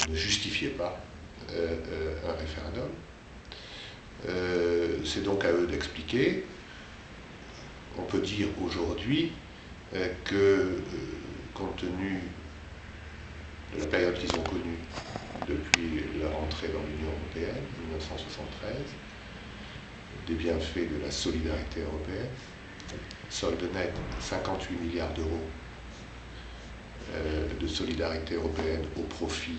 ne justifiait pas un référendum. C'est donc à eux d'expliquer. On peut dire aujourd'hui que, compte tenu de la période qu'ils ont connue depuis leur entrée dans l'Union européenne, 1973, des bienfaits de la solidarité européenne, solde net 58 milliards d'euros de solidarité européenne au profit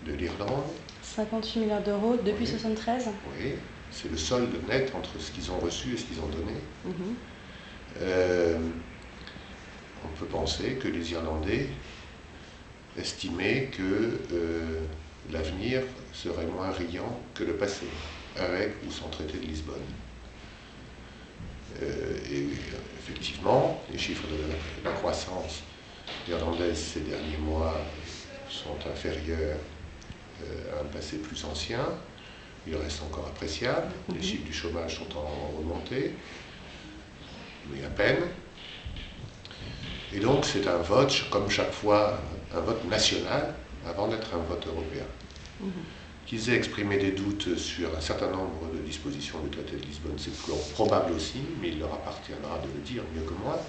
de l'Irlande. 58 milliards d'euros depuis 1973 ? Oui, c'est le solde net entre ce qu'ils ont reçu et ce qu'ils ont donné. On peut penser que les Irlandais estimaient que l'avenir serait moins riant que le passé, avec ou sans traité de Lisbonne. Et effectivement, les chiffres de la croissance irlandaise ces derniers mois sont inférieurs à un passé plus ancien. Il reste encore appréciable. Les chiffres du chômage sont en remontée, mais à peine. Et donc c'est un vote, comme chaque fois, un vote national avant d'être un vote européen. Qu'ils aient exprimé des doutes sur un certain nombre de dispositions du traité de Lisbonne, c'est probable aussi, mais il leur appartiendra de le dire mieux que moi.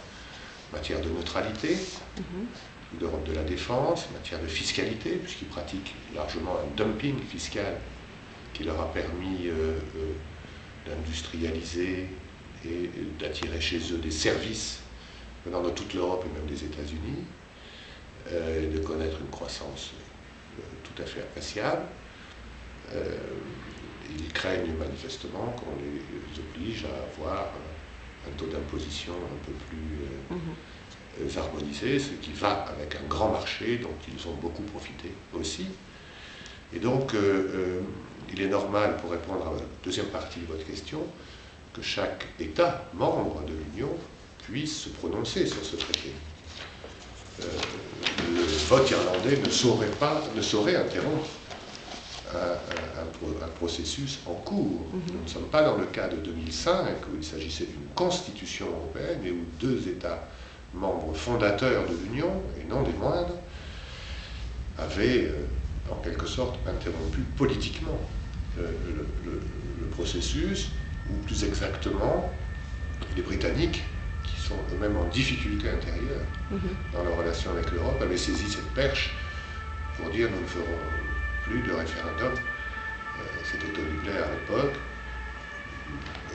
En matière de neutralité, d'Europe de la défense, en matière de fiscalité, puisqu'ils pratiquent largement un dumping fiscal qui leur a permis d'industrialiser et d'attirer chez eux des services venant de toute l'Europe et même des États-Unis, et de connaître une croissance tout à fait appréciable. Ils craignent manifestement qu'on les oblige à avoir un taux d'imposition un peu plus harmonisé, ce qui va avec un grand marché dont ils ont beaucoup profité aussi. Et donc, il est normal, pour répondre à la deuxième partie de votre question, que chaque État membre de l'Union puisse se prononcer sur ce traité. Le vote irlandais ne saurait interrompre un processus en cours. Nous ne sommes pas dans le cas de 2005, où il s'agissait d'une constitution européenne et où deux États membres fondateurs de l'Union, et non des moindres, avaient en quelque sorte interrompu politiquement le processus, ou plus exactement, les Britanniques, qui sont eux-mêmes en difficulté intérieure dans leur relation avec l'Europe, avaient saisi cette perche pour dire nous ne ferons plus de référendum. C'était Tony Blair à l'époque,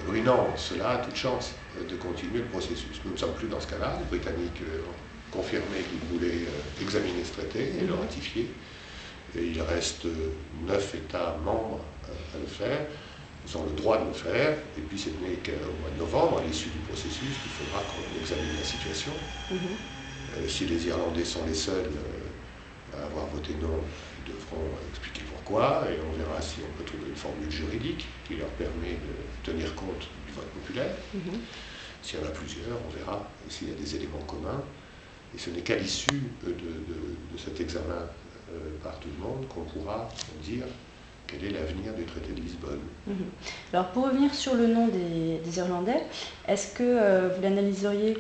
ruinant cela toute chance de continuer le processus. Nous ne sommes plus dans ce cas-là. Les Britanniques ont confirmé qu'ils voulaient examiner ce traité et le ratifier. Et il reste 9 États membres à le faire. Ils ont le droit de le faire, et puis c'est n'est qu'au mois de novembre, à l'issue du processus, qu'il faudra qu'on examine la situation. Si les Irlandais sont les seuls à avoir voté non, ils devront expliquer pourquoi, et on verra si on peut trouver une formule juridique qui leur permet de tenir compte du vote populaire. S'il y en a plusieurs, on verra s'il y a des éléments communs. Et ce n'est qu'à l'issue de cet examen par tout le monde qu'on pourra dire quel est l'avenir du traité de Lisbonne. Alors pour revenir sur le nom des Irlandais, est-ce que vous l'analyseriez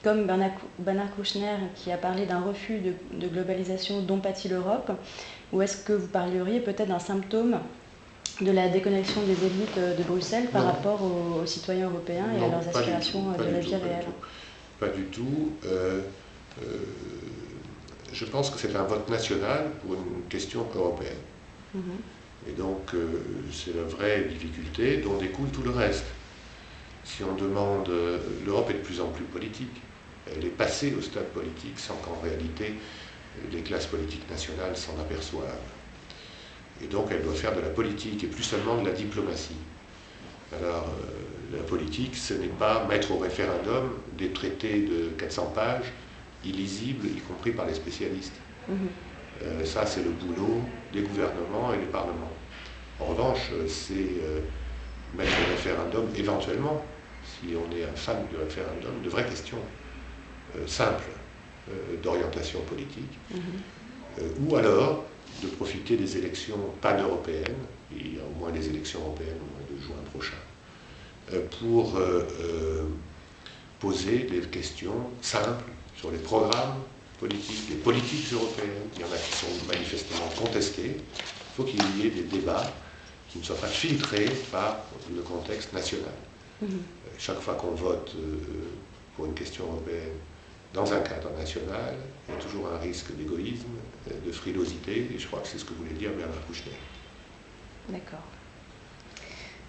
comme Bernard Kouchner qui a parlé d'un refus de globalisation dont pâtit l'Europe, ou est-ce que vous parleriez peut-être d'un symptôme de la déconnexion des élites de Bruxelles par rapport aux citoyens européens et à leurs aspirations de la vie réelle? Pas du tout. Je pense que c'est un vote national pour une question européenne. Et donc, c'est la vraie difficulté dont découle tout le reste. Si on demande, l'Europe est de plus en plus politique. Elle est passée au stade politique sans qu'en réalité les classes politiques nationales s'en aperçoivent. Et donc, elle doit faire de la politique et plus seulement de la diplomatie. Alors, la politique, ce n'est pas mettre au référendum des traités de 400 pages, illisibles, y compris par les spécialistes. Ça, c'est le boulot des gouvernements et des parlements. En revanche, c'est mettre au référendum, éventuellement, si on est un fan du référendum, de vraies questions simples d'orientation politique, ou alors de profiter des élections pan-européennes, il y a au moins des élections européennes au mois de juin prochain, pour poser des questions simples sur les programmes des politiques européennes, il y en a qui sont manifestement contestées. Il faut qu'il y ait des débats qui ne soient pas filtrés par le contexte national. Chaque fois qu'on vote pour une question européenne dans un cadre national, il y a toujours un risque d'égoïsme, de frilosité, et je crois que c'est ce que voulait dire Bernard Kouchner. D'accord.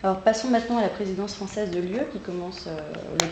Alors passons maintenant à la présidence française de l'UE qui commence le